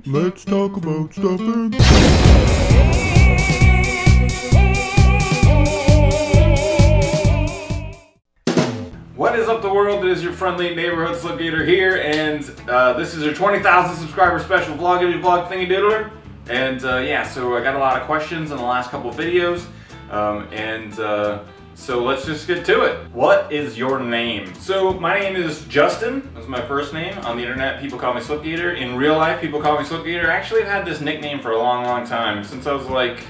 Let's talk about stuffing. What is up, the world? It is your friendly neighborhood SlipGator here, and this is your 20,000 subscriber special vloggity vlog thingy doodler. And yeah, so I got a lot of questions in the last couple of videos, so let's just get to it. What is your name? So my name is Justin. That's my first name. On the internet, people call me SlipGator. In real life, people call me SlipGator. Actually, I've had this nickname for a long time, since I was like,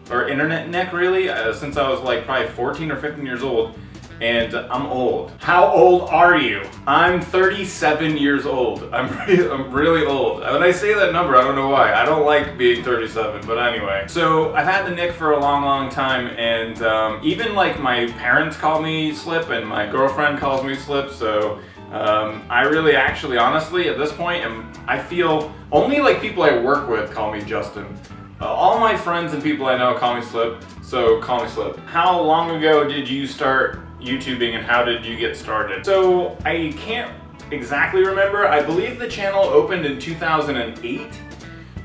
or internet nick really, since I was like probably 14 or 15 years old. And I'm old. How old are you? I'm 37 years old. I'm really old. When I say that number, I don't know why. I don't like being 37, but anyway. So I've had the nick for a long time, and even like my parents call me Slip, and my girlfriend calls me Slip, so I really actually, honestly, at this point, I feel only like people I work with call me Justin. All my friends and people I know call me Slip, so call me Slip. How long ago did you start YouTubing and how did you get started? So I can't exactly remember. I believe the channel opened in 2008.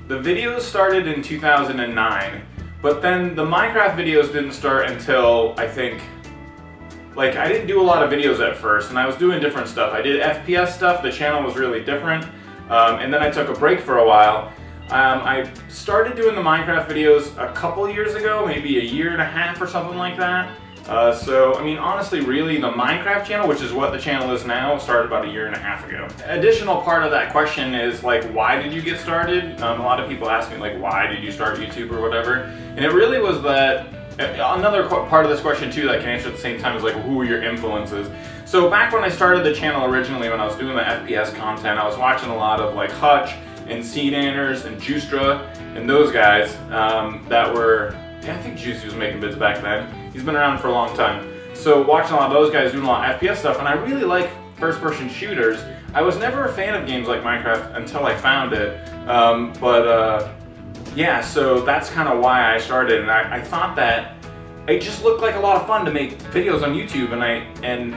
The videos started in 2009, but then the Minecraft videos didn't start until, I think, like, I didn't do a lot of videos at first, and I was doing different stuff. I did FPS stuff. The channel was really different, and then I took a break for a while. I started doing the Minecraft videos a couple years ago, maybe a year and a half or something like that. So, I mean, honestly, really, the Minecraft channel, which is what the channel is now, started about a year and a half ago. Additional part of that question is, like, why did you get started? A lot of people ask me, like, why did you start YouTube or whatever? And it really was that, another part of this question, too, that I can answer at the same time is, like, who were your influences? So, back when I started the channel originally, when I was doing the FPS content, I was watching a lot of, like, Hutch and Seed Anners and Juicedra and those guys that were... Yeah, I think Juicy was making vids back then. He's been around for a long time. So watching a lot of those guys doing a lot of FPS stuff, and I really like first-person shooters. I was never a fan of games like Minecraft until I found it. Yeah, so that's kind of why I started, and I thought that it just looked like a lot of fun to make videos on YouTube, and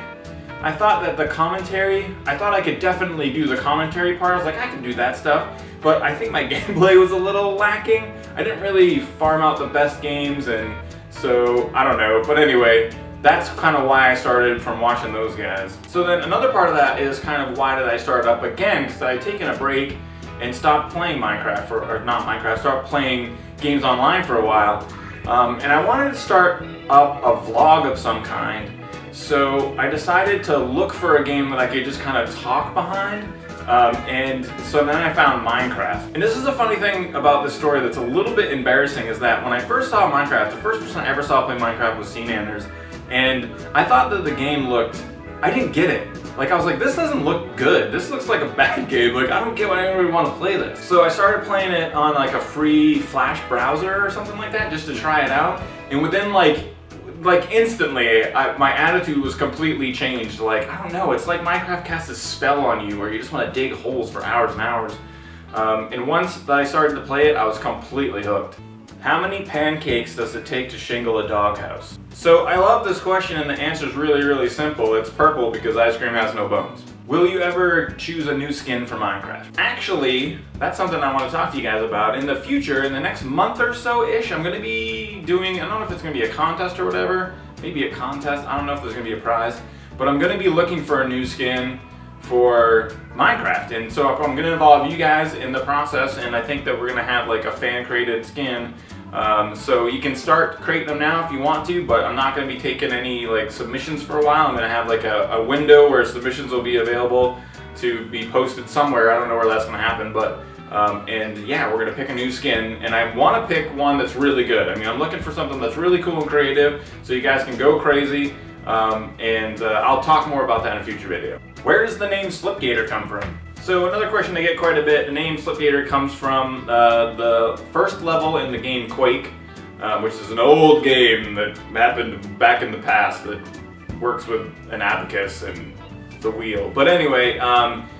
I thought that the commentary, I thought I could definitely do the commentary part. I was like, I can do that stuff. But I think my gameplay was a little lacking. I didn't really farm out the best games, and so, I don't know. But anyway, that's kind of why I started from watching those guys. So then another part of that is kind of why did I start up again, because I had taken a break and stopped playing Minecraft, or not Minecraft, stopped playing games online for a while. And I wanted to start up a vlog of some kind. So I decided to look for a game that I could just kind of talk behind. And so then I found Minecraft. And this is a funny thing about this story that's a little bit embarrassing, is that when I first saw Minecraft, the first person I ever saw play Minecraft was Seed Anners. And I thought that the game looked, I didn't get it. Like, I was like, this doesn't look good. This looks like a bad game. Like, I don't get why anyone would want to play this. So I started playing it on like a free Flash browser or something like that, just to try it out. And within like instantly, my attitude was completely changed. Like, I don't know, it's like Minecraft casts a spell on you where you just want to dig holes for hours and hours. And once that I started to play it, I was completely hooked. How many pancakes does it take to shingle a doghouse? So I love this question, and the answer is really simple. It's purple, because ice cream has no bones. Will you ever choose a new skin for Minecraft? Actually, that's something I want to talk to you guys about. In the future, in the next month or so-ish, I'm going to be doing, I don't know if it's going to be a contest or whatever, maybe a contest, I don't know if there's going to be a prize, but I'm going to be looking for a new skin for Minecraft. And so I'm going to involve you guys in the process, and I think that we're going to have like a fan-created skin. So you can start creating them now if you want to, but I'm not going to be taking any like submissions for a while. I'm going to have like a window where submissions will be available to be posted somewhere. I don't know where that's going to happen, but and yeah, we're going to pick a new skin, and I want to pick one that's really good. I mean, I'm looking for something that's really cool and creative, so you guys can go crazy, and I'll talk more about that in a future video. Where does the name SlipGator come from? So another question I get quite a bit, the name SlipGator comes from the first level in the game Quake, which is an old game that happened back in the past that works with an abacus and the wheel. But anyway,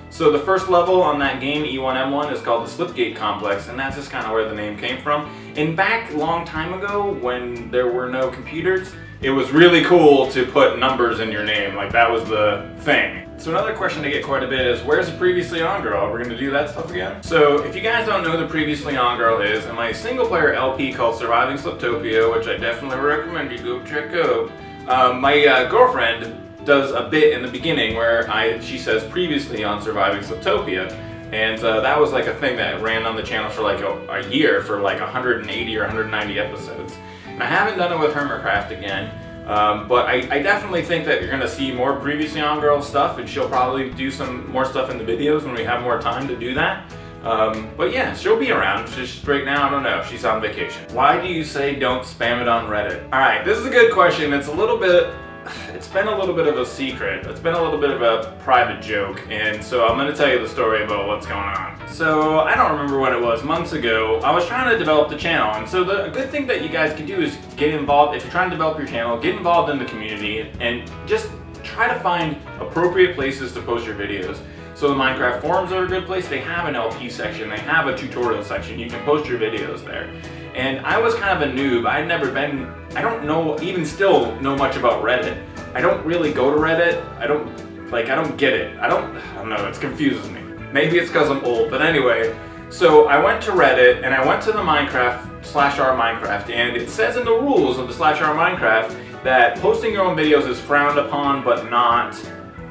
so the first level on that game, E1M1, is called the SlipGate Complex, and that's just kind of where the name came from. And back a long time ago, when there were no computers, it was really cool to put numbers in your name. Like, that was the thing. So another question I get quite a bit is, where's the Previously On Girl? We're going to do that stuff again? So if you guys don't know who the Previously On Girl is, in my single player LP called Surviving Sliptopia, which I definitely recommend you go check out, my girlfriend does a bit in the beginning where she says previously on Surviving Sliptopia. And that was like a thing that ran on the channel for like a year, for like 180 or 190 episodes. And I haven't done it with Hermitcraft again. But I definitely think that you're going to see more Previously On Girl stuff, and she'll probably do some more stuff in the videos when we have more time to do that. But yeah, she'll be around. Just right now, I don't know. She's on vacation. Why do you say don't spam it on Reddit? Alright, this is a good question. It's been a little bit of a secret. It's been a little bit of a private joke, and so I'm going to tell you the story about what's going on. So, I don't remember when it was, months ago, I was trying to develop the channel, and so a good thing that you guys can do is get involved. If you're trying to develop your channel, get involved in the community, and just try to find appropriate places to post your videos. So the Minecraft forums are a good place. They have an LP section, they have a tutorial section, you can post your videos there. And I was kind of a noob. I don't know, even still know much about Reddit. I don't really go to Reddit. I don't get it. I don't know, it confuses me. Maybe it's because I'm old, but anyway. So I went to Reddit, and I went to the Minecraft /r Minecraft, and it says in the rules of the /r Minecraft that posting your own videos is frowned upon, but not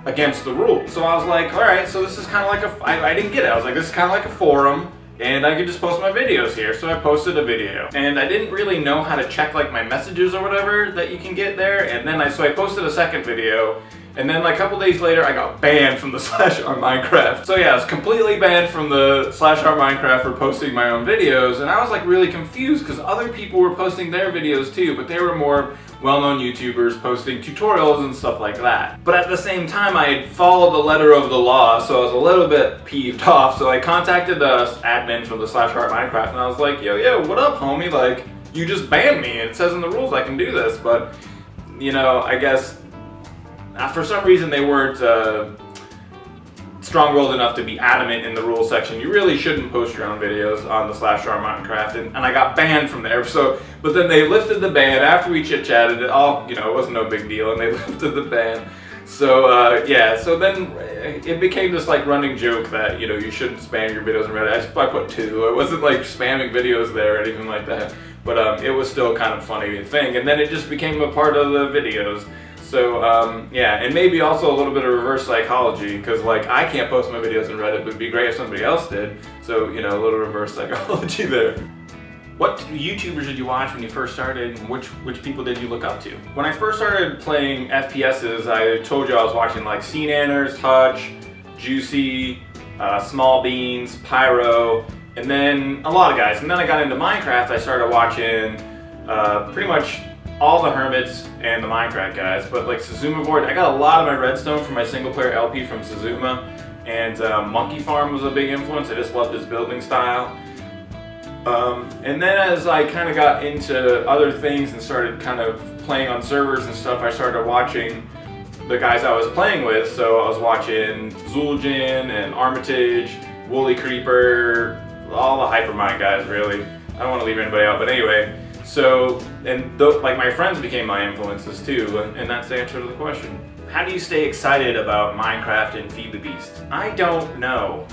against the rules. So I was like, alright, so this is kind of like I didn't get it. I was like, this is kind of like a forum, and I could just post my videos here. So I posted a video, and I didn't really know how to check like my messages or whatever that you can get there. And then so I posted a second video, and then like a couple days later I got banned from the /r Minecraft. So yeah, I was completely banned from the /r Minecraft for posting my own videos, and I was like really confused because other people were posting their videos too, but they were more well-known YouTubers posting tutorials and stuff like that. But at the same time, I had followed the letter of the law, so I was a little bit peeved off. So I contacted the admin from the /r Minecraft, and I was like, yo, what up, homie? Like, you just banned me. It says in the rules I can do this, but you know, I guess for some reason they weren't strong-willed enough to be adamant in the rules section. You really shouldn't post your own videos on the /r Minecraft, and I got banned from there. So, but then they lifted the ban after we chit-chatted. It wasn't no big deal, and they lifted the ban. So yeah, so then it became this like running joke that you shouldn't spam your videos on Reddit. I put 2. I wasn't like spamming videos there or anything like that, but it was still kind of funny thing. And then it just became a part of the videos. So, yeah, and maybe also a little bit of reverse psychology, because, like, I can't post my videos on Reddit, but it'd be great if somebody else did. So, a little reverse psychology there. What YouTubers did you watch when you first started, and which people did you look up to? When I first started playing FPSs, I told you I was watching, like, Nanners, Hutch, Juicy, Small Beans, Pyro, and then a lot of guys. And then I got into Minecraft, I started watching pretty much all the Hermits and the Minecraft guys, but like Suzuma Void, I got a lot of my redstone from my single player LP from Suzuma, and Monkey Farm was a big influence. I just loved his building style. And then as I kind of got into other things and started kind of playing on servers and stuff, I started watching the guys I was playing with. So I was watching Zul'jin and Armitage, Woolly Creeper, all the Hypermine guys really. I don't want to leave anybody out, but anyway. So, and like my friends became my influences too, and that's the answer to the question. How do you stay excited about Minecraft and Feed the Beast? I don't know.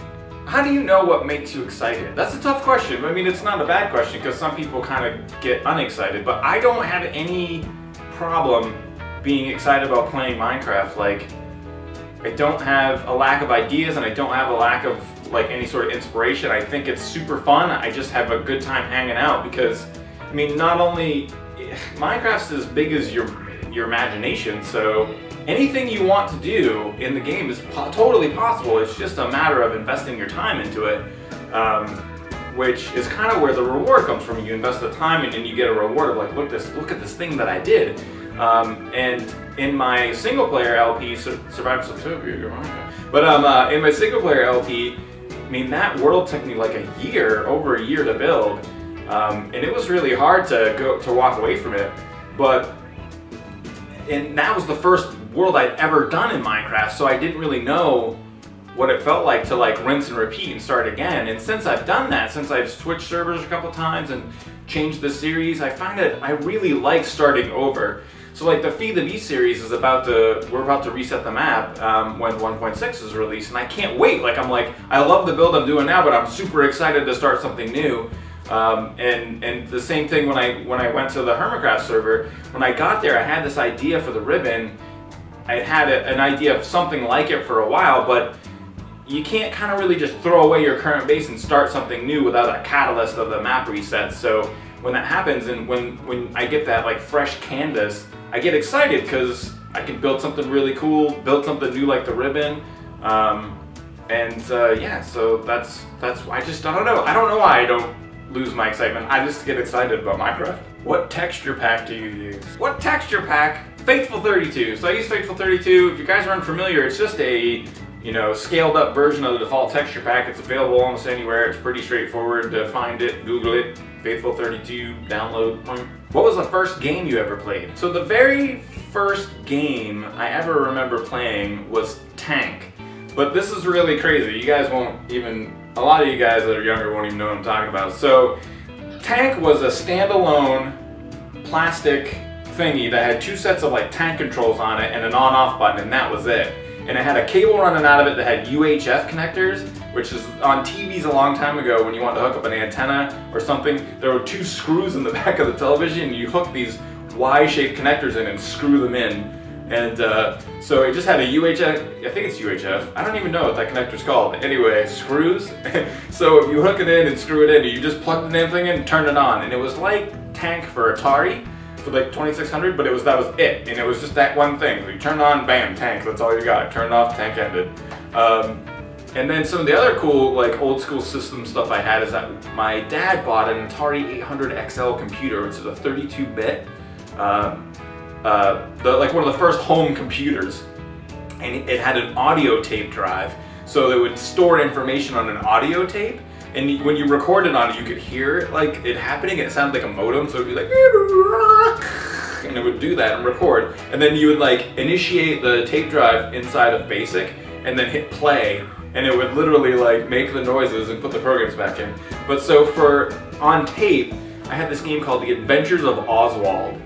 How do you know what makes you excited? That's a tough question. I mean, it's not a bad question because some people kind of get unexcited, but I don't have any problem being excited about playing Minecraft. Like, I don't have a lack of ideas, and I don't have a lack of like any sort of inspiration. I think it's super fun. I just have a good time hanging out because I mean, not only Minecraft's as big as your imagination, so anything you want to do in the game is totally possible. It's just a matter of investing your time into it, which is kind of where the reward comes from. You invest the time and you get a reward of like, look at this thing that I did. And in my single player LP, Surviving Sliptopia, but in my single player LP, I mean, that world took me like over a year to build. And it was really hard to walk away from it, and that was the first world I'd ever done in Minecraft, so I didn't really know what it felt like to like rinse and repeat and start again. And since I've done that, since I've switched servers a couple times and changed the series, I find that I really like starting over. So like the Feed the Beast series is we're about to reset the map when 1.6 is released, and I can't wait. Like I love the build I'm doing now, but I'm super excited to start something new. And the same thing when I went to the Hermitcraft server. When I got there, I had this idea for the ribbon. I had an idea of something like it for a while, but you can't kind of really just throw away your current base and start something new without a catalyst of the map reset. So when that happens, and when I get that like fresh canvas, I get excited because I can build something really cool, build something new like the ribbon. Yeah, so that's I don't know. I don't know why I don't lose my excitement. I just get excited about Minecraft. What texture pack do you use? What texture pack? Faithful 32. So I use Faithful 32. If you guys are unfamiliar, it's just a scaled up version of the default texture pack. It's available almost anywhere. It's pretty straightforward to find it. Google it. Faithful 32. Download. What was the first game you ever played? So the very first game I ever remember playing was Tank. But this is really crazy. You guys won't even, a lot of you guys that are younger won't even know what I'm talking about. So Tank was a standalone plastic thingy that had two sets of like tank controls on it and an on-off button, and that was it. And it had a cable running out of it that had UHF connectors, which is on TVs a long time ago when you wanted to hook up an antenna or something. There were two screws in the back of the television, and you hook these Y-shaped connectors in and screw them in. And so it just had a UHF, I think it's UHF, I don't even know what that connector's called. Anyway, screws. So if you hook it in and screw it in, you just plug the damn thing in and turn it on. And it was like Tank for Atari, for like 2600, but that was it. And it was just that one thing. So you turn on, bam, Tank, that's all you got. Turn it off, Tank ended. And then some of the other cool, like old school system stuff I had is that my dad bought an Atari 800 XL computer, which is a 32-bit. Like one of the first home computers, and it had an audio tape drive, so it would store information on an audio tape, and when you recorded on it, you could hear it, like it happening. It sounded like a modem, so it'd be like, and it would do that and record, and then you would like initiate the tape drive inside of BASIC, and then hit play, and it would literally like make the noises and put the programs back in. But so on tape, I had this game called The Adventures of Oswald.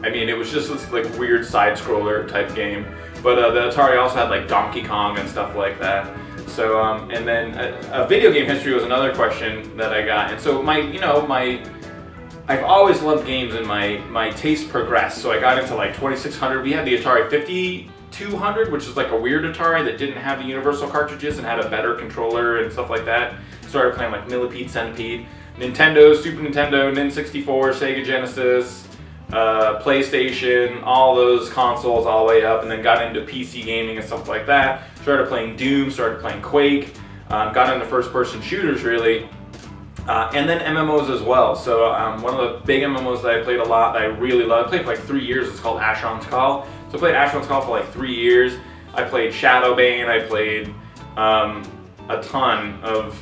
It was just this like weird side-scroller type game, but the Atari also had like Donkey Kong and stuff like that. So and then a video game history was another question that I got, and so I've always loved games, and my taste progressed. So I got into like 2600. We had the Atari 5200, which is like a weird Atari that didn't have the universal cartridges and had a better controller and stuff like that. Started playing like Millipede, Centipede, Nintendo, Super Nintendo, N64, Sega Genesis, PlayStation, all those consoles all the way up, and then got into PC gaming and stuff like that. Started playing Doom, started playing Quake, got into first-person shooters really, and then MMOs as well. So one of the big MMOs that I played a lot that I really loved, I played for like 3 years, it's called Asheron's Call. So I played Asheron's Call for like 3 years. I played Shadowbane, I played a ton of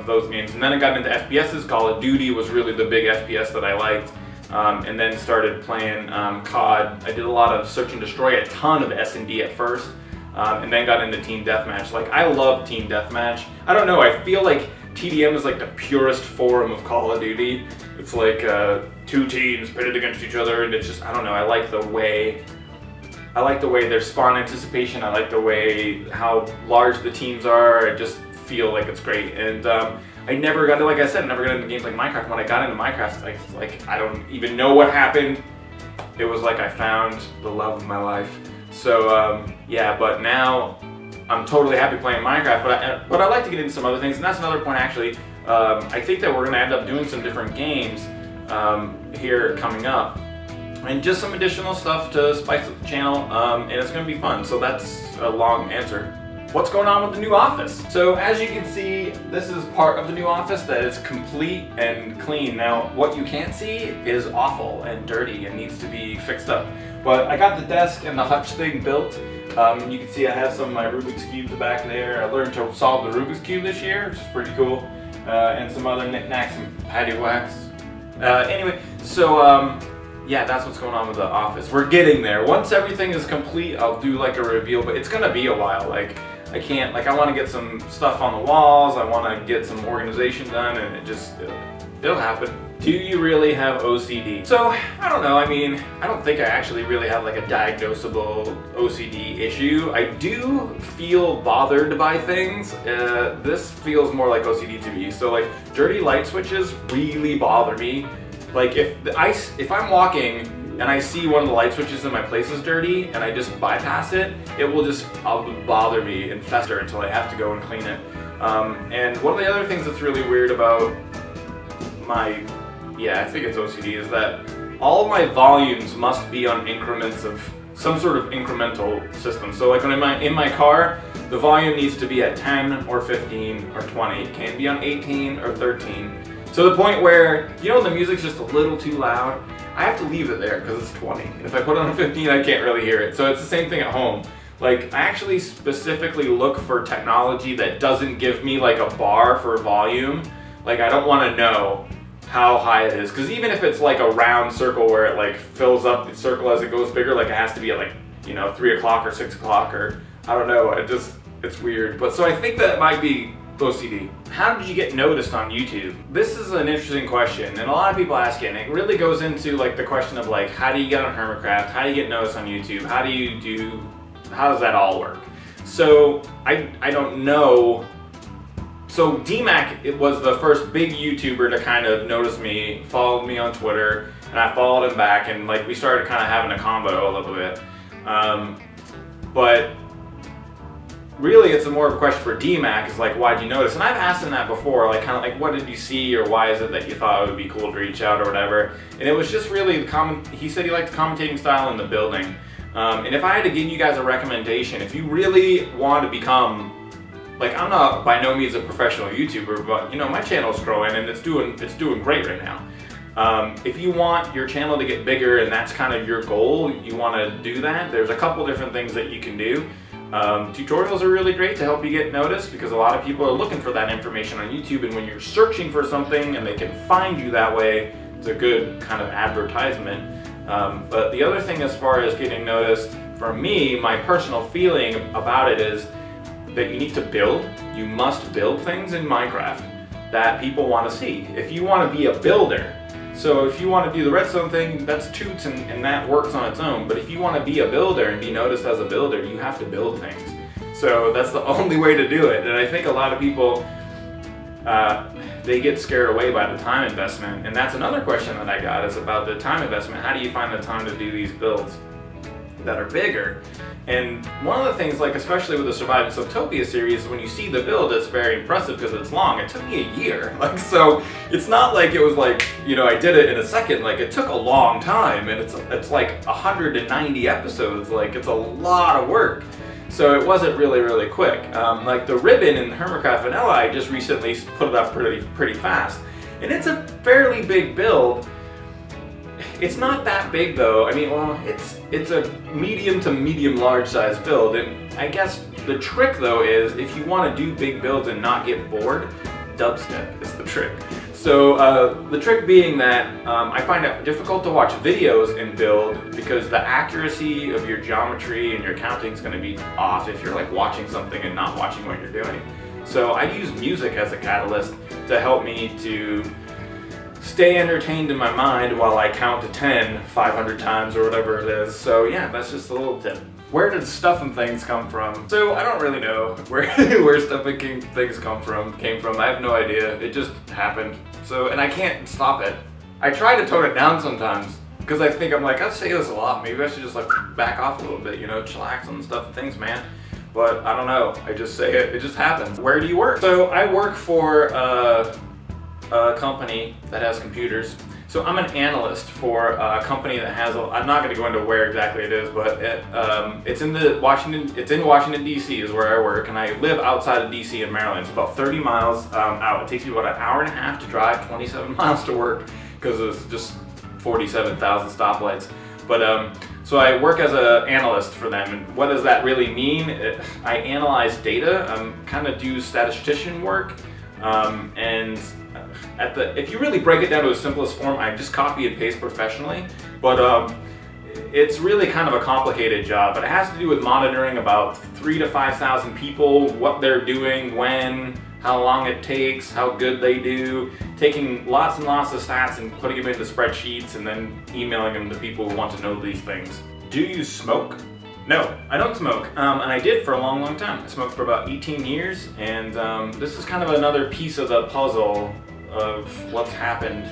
those games, and then I got into FPSs. Call of Duty was really the big FPS that I liked. And then started playing COD. I did a lot of Search and Destroy, a ton of S&D at first, and then got into Team Deathmatch. Like, I love Team Deathmatch. I don't know, I feel like TDM is like the purest form of Call of Duty. It's like two teams pitted against each other, and it's just, I don't know, I like the way there's spawn anticipation. I like the way how large the teams are. I just feel like it's great. And I never got, like I said, I never got into games like Minecraft. When I got into Minecraft, I don't even know what happened. It was like I found the love of my life. So yeah, but now I'm totally happy playing Minecraft. But I like to get into some other things, and that's another point actually. I think that we're gonna end up doing some different games here coming up, and just some additional stuff to spice up the channel, and it's gonna be fun. So that's a long answer. What's going on with the new office? So as you can see, this is part of the new office that is complete and clean. Now, what you can't see is awful and dirty and needs to be fixed up. But I got the desk and the hutch thing built. You can see I have some of my Rubik's Cubes back there. I learned to solve the Rubik's Cube this year, which is pretty cool. And some other knickknacks and patty wax. Anyway, so yeah, that's what's going on with the office. We're getting there. Once everything is complete, I'll do like a reveal, but it's gonna be a while. Like, I can't, like I want to get some stuff on the walls, I want to get some organization done, and it'll happen. Do you really have OCD? So, I don't know, I mean, I don't think I actually really have like a diagnosable OCD issue. I do feel bothered by things. This feels more like OCD to me. So like, dirty light switches really bother me. Like if I'm walking and I see one of the light switches in my place is dirty and I just bypass it, it'll bother me and fester until I have to go and clean it. And one of the other things that's really weird about I think it's OCD, is that all of my volumes must be on increments of some sort of incremental system. So like when in my car, the volume needs to be at 10 or 15 or 20. It can't be on 18 or 13. To the point where, you know, the music's just a little too loud, I have to leave it there because it's 20. And if I put it on 15, I can't really hear it. So it's the same thing at home. Like, I actually specifically look for technology that doesn't give me like a bar for volume. Like, I don't want to know how high it is, because even if it's like a round circle where it like fills up the circle as it goes bigger, like it has to be at like, you know, 3 o'clock or 6 o'clock, or I don't know, it's weird. But so I think that might be OCD. How did you get noticed on YouTube? This is an interesting question, and a lot of people ask it, and it really goes into like the question of like, how do you get on Hermitcraft? How do you get noticed on YouTube? How does that all work? So I don't know. So DMAC, it was the first big YouTuber to kind of notice me, followed me on Twitter, and I followed him back, and like we started kind of having a combo a little bit. But really it's more of a question for DMAC, is like, why'd you notice? And I've asked him that before, like kind of like, what did you see, or why is it that you thought it would be cool to reach out or whatever? And it was just really he said he liked the commentating style in the building. And if I had to give you guys a recommendation, if you really want to become, like, I'm not by no means a professional YouTuber, but you know, my channel's growing and it's doing great right now. If you want your channel to get bigger and that's kind of your goal, you want to do that, there's a couple different things that you can do. Tutorials are really great to help you get noticed, because a lot of people are looking for that information on YouTube, and when you're searching for something and they can find you that way, it's a good kind of advertisement. But the other thing as far as getting noticed, for me, my personal feeling about it is that you need to build. You must build things in Minecraft that people want to see. If you want to be a builder, so if you want to do the redstone thing, that's toots and that works on its own. But if you want to be a builder and be noticed as a builder, you have to build things. So that's the only way to do it. And I think a lot of people, they get scared away by the time investment. And that's another question that I got, is about the time investment. How do you find the time to do these builds that are bigger? And one of the things, like especially with the Surviving Subtopia series, when you see the build, it's very impressive because it's long. It took me a year. Like, so it's not like it was like, you know, I did it in a second. Like, it took a long time, and it's like 190 episodes. Like, it's a lot of work. So it wasn't really quick. Like the ribbon in Hermitcraft Vanilla, I just recently put it up pretty fast. And it's a fairly big build. It's not that big though. I mean, well, it's a medium to medium large size build. And I guess the trick though is, if you want to do big builds and not get bored, dubstep is the trick. So the trick being that I find it difficult to watch videos and build, because the accuracy of your geometry and your counting is going to be off if you're like watching something and not watching what you're doing. So I use music as a catalyst to help me to stay entertained in my mind while I count to 10 500 times or whatever it is. So yeah, that's just a little tip. Where did stuff and things come from? So I don't really know where stuff and things came from. I have no idea. It just happened. So, and I can't stop it. I try to tone it down sometimes, because I think I'm like, I say this a lot. Maybe I should just like back off a little bit, you know, chillax on stuff and things, man. But I don't know. I just say it. It just happens. Where do you work? So I work for a company that has computers. So I'm an analyst for a company that has, I'm not going to go into where exactly it is, but it's in Washington, D.C. is where I work, and I live outside of D.C. in Maryland. It's about 30 miles out. It takes me about an hour and a half to drive 27 miles to work, because it's just 47,000 stoplights. But so I work as an analyst for them, and what does that really mean? I analyze data, kind of do statistician work, and if you really break it down to its simplest form, I just copy and paste professionally. But it's really kind of a complicated job, but it has to do with monitoring about 3,000 to 5,000 people, what they're doing, when, how long it takes, how good they do, taking lots and lots of stats and putting them into spreadsheets and then emailing them to people who want to know these things. Do you smoke? No, I don't smoke, and I did for a long, long time. I smoked for about 18 years, and this is kind of another piece of the puzzle of what's happened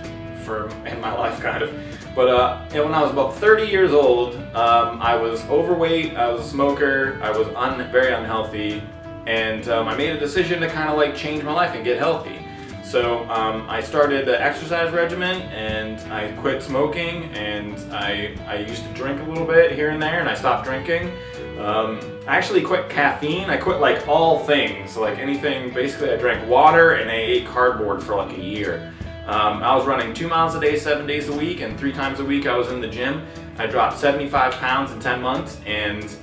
in my life, kind of. But when I was about 30 years old, I was overweight, I was a smoker, I was very unhealthy, and I made a decision to kind of like change my life and get healthy. So I started an exercise regimen, and I quit smoking, and I used to drink a little bit here and there, and I stopped drinking. I actually quit caffeine. I quit like all things, like anything. Basically, I drank water and I ate cardboard for like a year. I was running 2 miles a day, 7 days a week, and 3 times a week I was in the gym. I dropped 75 pounds in 10 months, and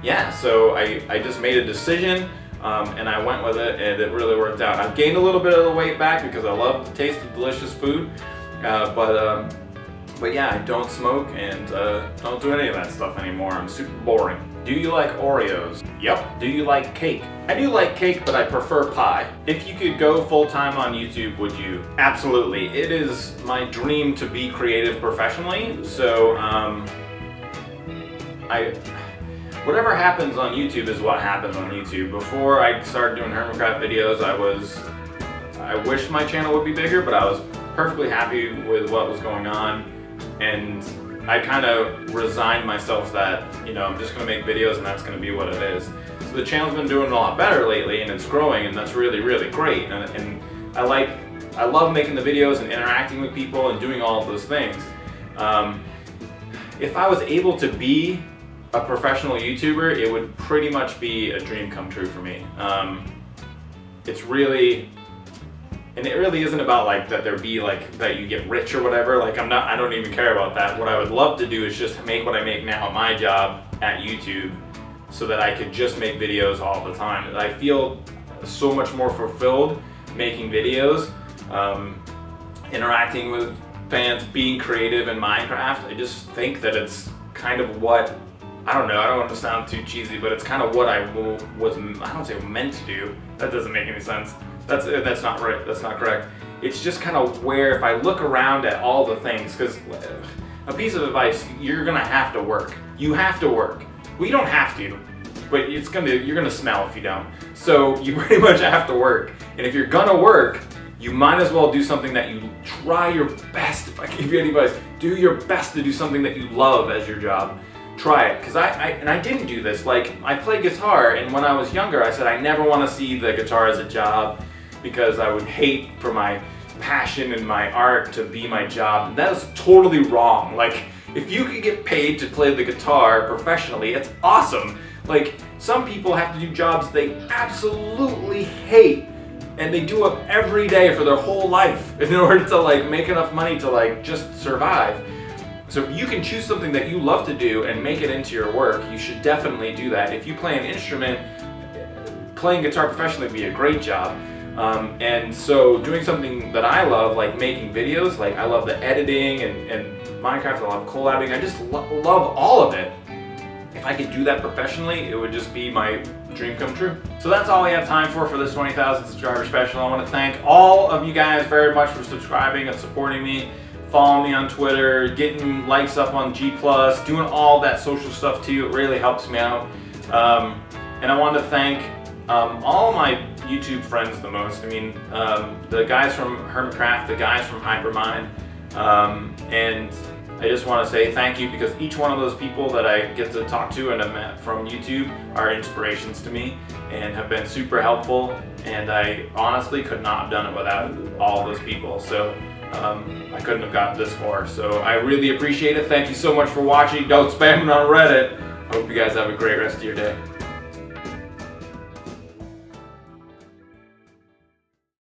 yeah, so I just made a decision. And I went with it, and it really worked out. I've gained a little bit of the weight back because I love the taste of delicious food, but yeah, I don't smoke and don't do any of that stuff anymore. I'm super boring. Do you like Oreos? Yep. Do you like cake? I do like cake, but I prefer pie. If you could go full-time on YouTube, would you? Absolutely. It is my dream to be creative professionally, so whatever happens on YouTube is what happens on YouTube. Before I started doing Hermitcraft videos, I wished my channel would be bigger, but I was perfectly happy with what was going on, and I kind of resigned myself that, you know, I'm just going to make videos and that's going to be what it is. So the channel's been doing a lot better lately, and it's growing, and that's really, really great. And I love making the videos and interacting with people and doing all of those things. If I was able to be a professional YouTuber, it would pretty much be a dream come true for me. It's really, and it really isn't about like that there be like that you get rich or whatever. Like I don't even care about that. What I would love to do is just make what I make now at my job at YouTube, so that I could just make videos all the time. I feel so much more fulfilled making videos, interacting with fans, being creative in Minecraft. I just think that it's kind of what, I don't know, I don't want to sound too cheesy, but it's kind of what I don't say meant to do. That doesn't make any sense. That's not right, that's not correct. It's just kind of where, if I look around at all the things, because a piece of advice, you're gonna have to work. You have to work. Well, you don't have to, but you're gonna smell if you don't. So you pretty much have to work. And if you're gonna work, you might as well do something that you try your best. If I give you any advice, do your best to do something that you love as your job. Try it, because I didn't do this. Like, I play guitar, and when I was younger, I said I never want to see the guitar as a job, because I would hate for my passion and my art to be my job. And that is totally wrong. Like, if you could get paid to play the guitar professionally, it's awesome. Like, some people have to do jobs they absolutely hate, and they do it every day for their whole life in order to like make enough money to like just survive. So if you can choose something that you love to do and make it into your work, you should definitely do that. If you play an instrument, playing guitar professionally would be a great job. And so doing something that I love, like making videos, like I love the editing and Minecraft, I love collabing, I just love all of it. If I could do that professionally, it would just be my dream come true. So that's all we have time for this 20,000 subscriber special. I want to thank all of you guys very much for subscribing and supporting me. Follow me on Twitter, getting likes up on G+, doing all that social stuff too. It really helps me out. And I want to thank all my YouTube friends the most. I mean, the guys from Hermitcraft, the guys from Hypermind, and I just want to say thank you, because each one of those people that I get to talk to and have met from YouTube are inspirations to me and have been super helpful, and I honestly could not have done it without all those people. So I couldn't have gotten this far. So I really appreciate it. Thank you so much for watching. Don't spam it on Reddit. Hope you guys have a great rest of your day.